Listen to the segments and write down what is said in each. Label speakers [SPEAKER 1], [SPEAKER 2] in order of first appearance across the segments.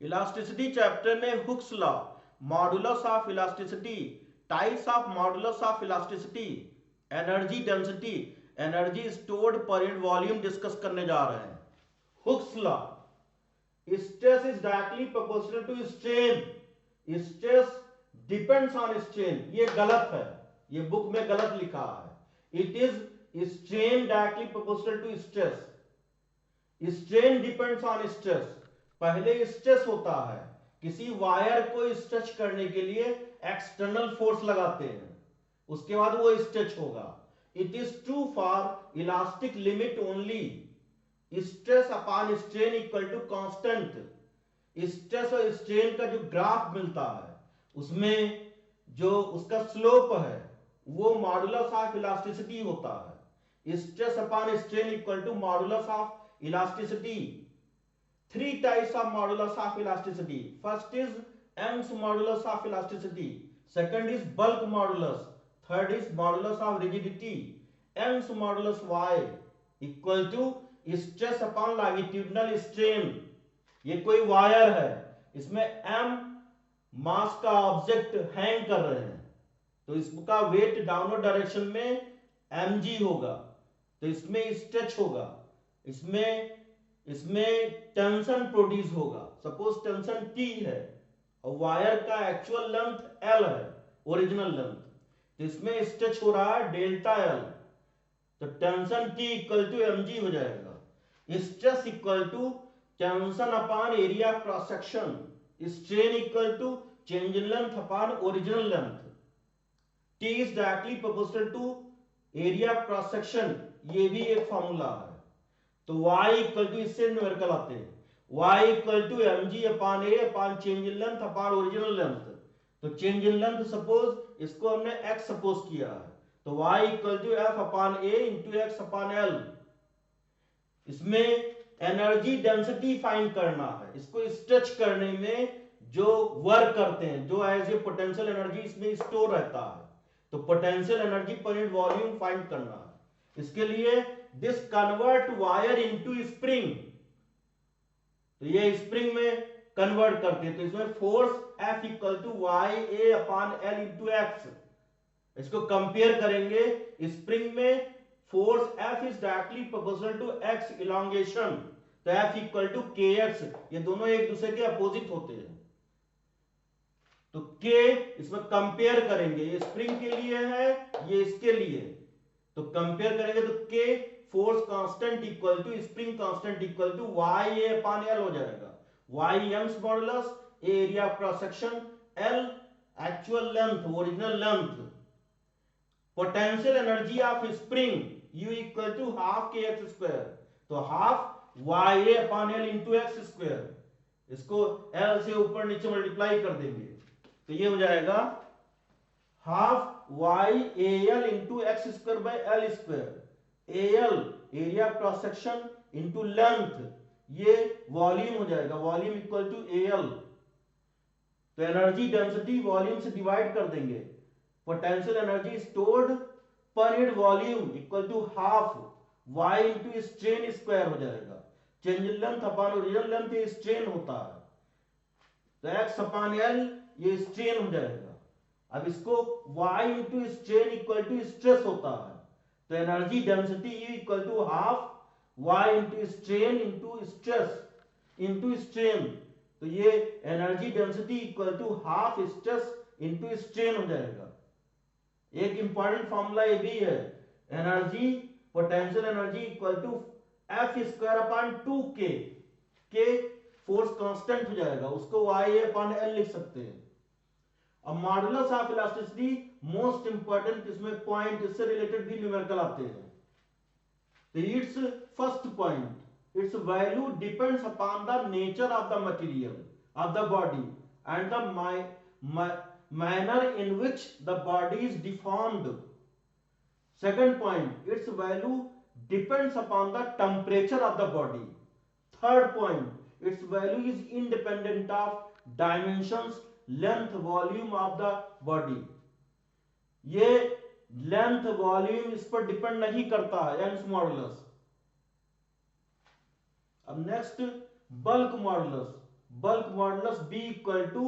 [SPEAKER 1] Elasticity chapter में Hooke's law, modulus of elasticity, types of modulus of elasticity, energy density, energy stored per unit volume discuss करने जा रहे हैं। Hooke's law, stress is directly proportional to strain, stress depends on strain, ये गलत है, ये book में गलत लिखा है। It is strain directly proportional to stress, strain depends on stress. पहले स्ट्रेस होता है, किसी वायर को स्ट्रेच करने के लिए एक्सटर्नल फोर्स लगाते हैं, उसके बाद वो स्ट्रेच होगा। It is true for elastic limit only, stress upon strain equal to constant. Stress और स्ट्रेन का जो ग्राफ मिलता है उसमें जो उसका स्लोप है वो मॉडुलस ऑफ इलास्टिसिटी होता है। Stress upon strain equal to modulus of elasticity. Three types of modulus of elasticity. First is Young's modulus of elasticity. Second is bulk modulus. Third is modulus of rigidity. Young's modulus Y equal to stress upon longitudinal strain. ये कोई wire है, इसमें m मास का object hang कर रहे हैं, तो इसका वेट डाउनवर्ड डायरेक्शन में mg होगा, तो इसमें स्ट्रेच होगा, इसमें टेंशन प्रोड्यूस होगा। सपोज टेंशन T है और वायर का एक्चुअल लेंथ L है, ओरिजिनल लेंथ, तो इसमें स्ट्रेच हो रहा है डेल्टा L, तो tension T equal to mg हो जाएगा। Stress equal to tension upon area cross section, strain equal to change in length upon original length. T is directly proportional to area cross section, ये भी एक formula है। तो y equal to, इससे numerical आते हैं, y equal to mg upon a upon change in length upon original length. तो change in length suppose इसको हमने x सपोज किया है, तो y equal to f upon a into x upon l। इसमें एनर्जी डेंसिटी फाइंड करना है, इसको स्ट्रेच करने में जो वर्क करते हैं, जो एज ए पोटेंशियल एनर्जी इसमें स्टोर रहता है, तो potential energy per unit volume find करना है। इसके लिए this convert wire into spring, तो ये स्प्रिंग में कन्वर्ट करते हैं, तो इसमें force F equal to Y A upon L into X. इसको कंपेयर करेंगे, स्प्रिंग में force F is directly proportional to x elongation, तो F इक्वल टू kx, ये दोनों एक दूसरे के अपोजिट होते हैं, तो k इसमें कंपेयर करेंगे, ये स्प्रिंग के लिए है, ये इसके लिए, तो कंपेयर करेंगे तो k force constant equal to spring constant equal to Y A upon L हो जाएगा। Y Young's modulus, area cross section, L actual length original length. Potential energy of spring U equal to half k x square, तो half Y A upon L into x square, इसको L से ऊपर नीचे multiply कर देंगे, तो ये हो जाएगा half Y A L into x square by L square. AL area cross section into length, ये वॉल्यूम हो जाएगा, वॉल्यूम इक्वल टू AL, तो एनर्जी डेंसिटी वॉल्यूम से डिवाइड कर देंगे, potential energy stored per unit volume equal to half y into strain square हो जाएगा। Change in length upon original length, ये स्ट्रेन होता है, तो x अपॉन l ये स्ट्रेन हो जाएगा। अब इसको y into strain equal to stress होता है, तो energy density U equal to half y into strain into stress into strain, तो ये energy density equal to half stress into strain हो जाएगा। एक इंपॉर्टेंट फॉर्मूला ये भी है, energy potential energy equal to F square upon 2k, k force constant हो जाएगा, उसको y अपॉन l लिख सकते हैं। अब modulus of elasticity most important, इसमें पॉइंट, इससे रिलेटेड भी न्यूमेरिकल आते हैं। तो it's first point, its value depends upon the nature of the material of the body and the manner in which the body is deformed. Second point, its value depends upon the temperature of the body. Third point, its value is independent of dimensions, length, volume of the body. ये length volume इस पर depend नहीं करता है, Young's modulus. अब next bulk modulus. bulk modulus B equal to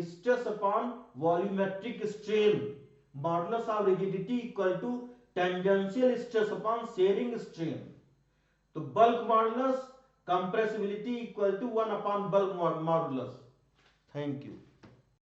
[SPEAKER 1] stress upon volumetric strain, modulus of rigidity equal to tangential stress upon shearing strain. तो bulk modulus compressibility equal to 1 upon bulk modulus. Thank you.